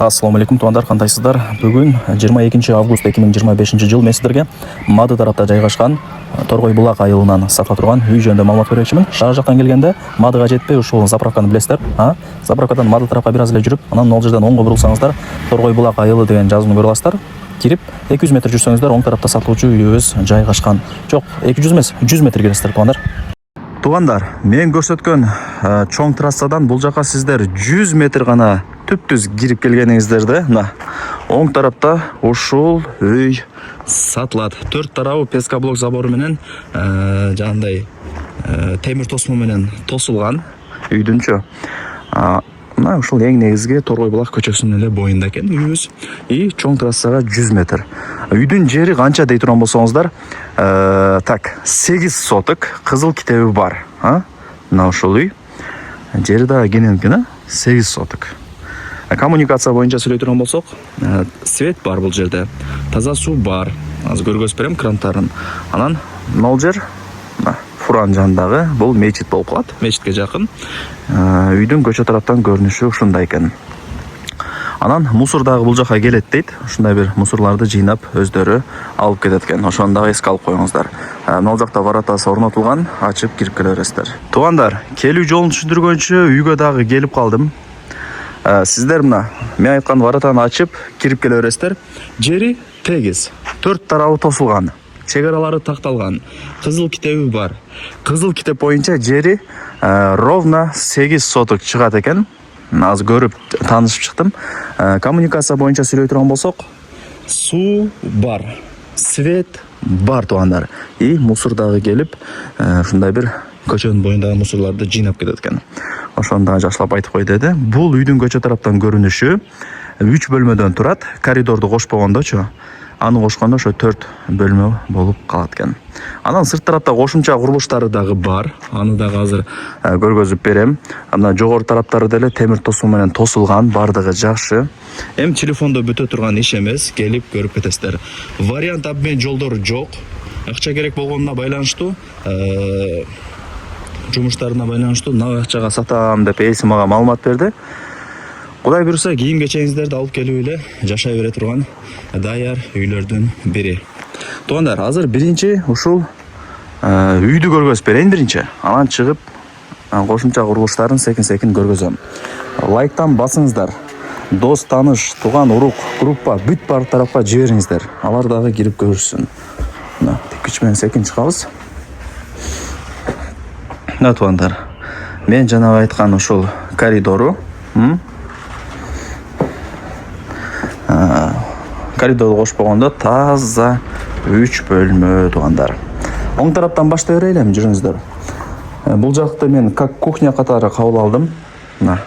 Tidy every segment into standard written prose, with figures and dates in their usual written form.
Ассаламу алейкум туугандар, кандайсыздар? Бүгүн 22 август 2025 жыл мен сиздерге Мады тарапта жайгашкан Торгой булак айылынан сатыла турган үй жөнүндө маалымат бермекчимин. Шаар жактан келгенде Мадыга жетпей ушул заправканы билесиздер. Заправкадан Мады тарапка бир аз эле жүрүп, анан ол жерден оңго бурулсаңыздар Торгой булак айылы деген жазууну көрө аласыздар. Кирип 200 метр жүрсөңүздөр оң тарапта сатылуучу үйүбүз жайгашкан. Жок, 200 эмес, 100 метр келесиздер туугандар. Туугандар, мен көрсөткөн чоң трассадан бул жака сиздер 100 метр гана түп-түз кирип келгениңиздерде, мына оң тарапта ушул үй сатылат. Төрт тарабы пескоблок забору менен жандай темир тосмо менен тосулган үйдүнчө. Мына ушул эң негизги Торгой булак көчөсүнүн эле боюнда экен үйүбүз. И чоң трассага 100 метр. Үйдүн жери канча дей турган болсоңуздар, так, 8 соток кызыл китеби бар. Мына ушул үй. Жери да кенен 8 соток. Коммуникация боюнча сүйлөй турган болсок, свет бар бул жерде. Таза суу бар. Азыр көргөзүп берем крандарын. Анан могул жер Фуран жанындагы бул мечит болуп калат. Мечитке жакын. Үйдүн көчө тараптан көрүнүшү ушундай экен. Анан мусор дагы бул жака келет дейт. Ушундай бир мусорларды жыйнап өздөрү алып кетет экен. Ошону дагы эске алып коюңуздар. Могул жакта воротасы орнотулган, ачып кирип келе бересиздер. Туугандар, келүү жолун түшүндүргөнчү үйгө дагы келип калдым. Сиздер мына мен айткан воротаны ачып кирип келе бересиздер. Жери тегиз. Төрт тарабы тосулган. Чегаралары такталган. Кызыл китеби бар. Кызыл китеп боюнча жери ровно 8 соток чыгат экен. Азыр көрүп таанышып чыктым. Коммуникация боюнча сүйлөй турган болсок, суу бар, свет бар туугандар. И мусор дагы келип, ушундай бир көчөнүн боюндагы мусорларды жыйнап кетет экен. Ошону дагы жакшылап айтып кой деди. Бул үйдүн көчө тараптан көрүнүшү 3 бөлмөдөн турат. Коридорду кошпогондочу, аны кошкондо ошо 4 бөлмө болуп калат экен. Анан сырт тарапта кошумча курулуштары дагы бар. Аны дагы азыр көргөзүп берем. Мына жогору тараптары деле темир тосуу менен тосулган, бардыгы жакшы. Эми телефондо бүтө турган иш эмес, келип көрүп кетесиздер. Вариант обмен жолдору жок. Акча керек болгонуна байланыштуу, жумуштарына байланыштуу мына акчага сатам деп ээси мага маалымат берди. Кудай буйруса кийин кечеңиздерди алып келип эле жашай бере турган даяр үйлөрдүн бири. Туугандар, азыр биринчи ушул үйдү көргөзүп берейин биринчи. Анан чыгып кошумча курулуштарын секин көргөзөм. Лайктан басыңыздар. Дос, тааныш, тууган, урук, группа бүт бар тарапка жибериңиздер. Алар дагы кирип көрүшсүн. Мына күч менен секин чыгабыз. Мына туугандар, мен жанагы айткан ушул коридору, коридорду кошпогондо таза 3 бөлмө туугандар. Оң тараптан баштай берели, жүрүңүздөр. Бул жакты мен как кухня катары кабыл алдым. Мына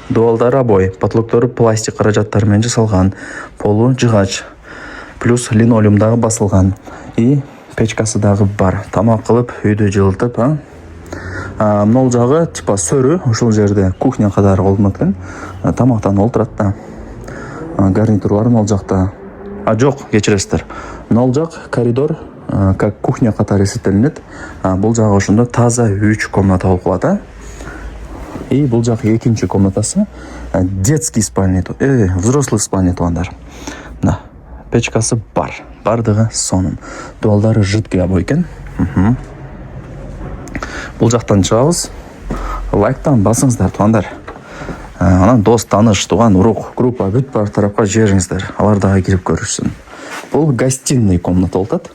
дубалдары обой, потолоктору пластик каражаттары менен жасалган, полу жыгач, плюс линолеум дагы басылган. И печкасы дагы бар. Тамак кылып, үйдү жылытып, Мол жагы типа сөрү, ушул жерде кухня катары колдонот экен. Тамактан олтурат да. Гарнитурлары мол жакта. Жок, кечиресиздер. Мол жак коридор как кухня катары эсептелинет. Бул жагы ошондо таза 3 комната болуп калат, И бул жак экинчи комнатасы. Детский спальня, взрослый спальня туугандар. Мына печкасы бар. Бардыгы сонун. Дубалдары жидкий обой экен. Бул жактан чыгабыз. Лайктан басыңыздар туугандар. Анан дос, тааныш, тууган, урук, группа бүт бар тарапка жибериңиздер. Алар дагы кирип көрүшсүн. Бул гостиный комната болуп атат.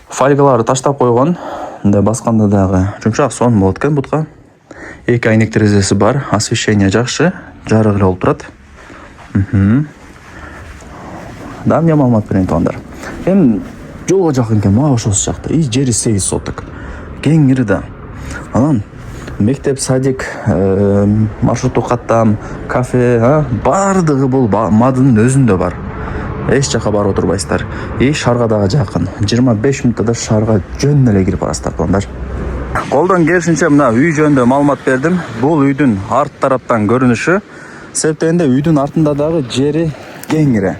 Фольгалары таштап койгон. Мындай басканда дагы жумшак сонун болот экен бутка. 2 айнек терезеси бар, освещение жакшы, жарык эле болуп турат. Да, эмне маалымат берейин туугандар. Эми жолго жакын экен, мага ошосу жакта. И жери 8 соток. Кеңири да. Анан мектеп, садик, маршруттук каттам, кафе, бардыгы бул Мадынын өзүндө бар. Эч жака барып отурбайсыздар. И шаарга дагы жакын. 25 мүнөттө шаарга жөн эле кирип барасыздар туугандар. Колдон келишинче мына үй жөнүндө маалымат бердим. Бул үйдүн арт тараптан көрүнүшү. Себеп үйдүн артында дагы жери кеңири.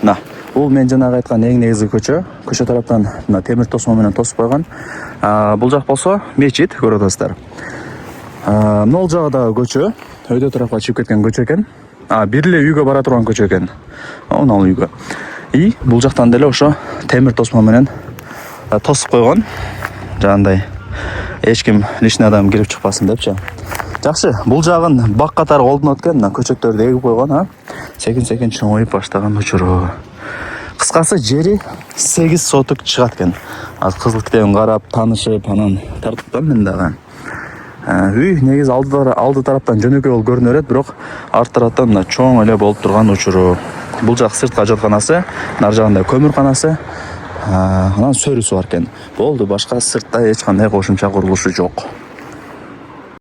Мына бул мен жанагы айткан эң негизги көчө. Көчө тараптан мына темир тосмо менен тосуп койгон. Бул жак болсо мечит, көрүп атасыздар. Мол жагы дагы көчө. Өйдө тарапка чыгып кеткен көчө экен. бир эле үйгө бара турган көчө экен. Ал үйгө. Бул жактан деле ошо темир тосмо менен тосуп койгон. Жандай эч ким лишний адам кирип чыкпасын депчи. Жакшы, бул жагын бак катары колдонот экен, көчөттөрдү эгип койгон, секин чоңоюп баштаган учуру. Кыскасы жери 8 соток чыгат экен. Az кызыл китебин карап, таанышып, анан тартыптан мен дагы. Үй негизи алды тараптан жөнөкөй болуп көрүнө берет, бирок арт тараптан мына чоң эле болуп турган учуру. Бул жак сырткы ажатканасы, нар жагында көмүрканасы, анан сөрүсү бар экен. Болду, башка сыртта эч кандай кошумча курулушу жок.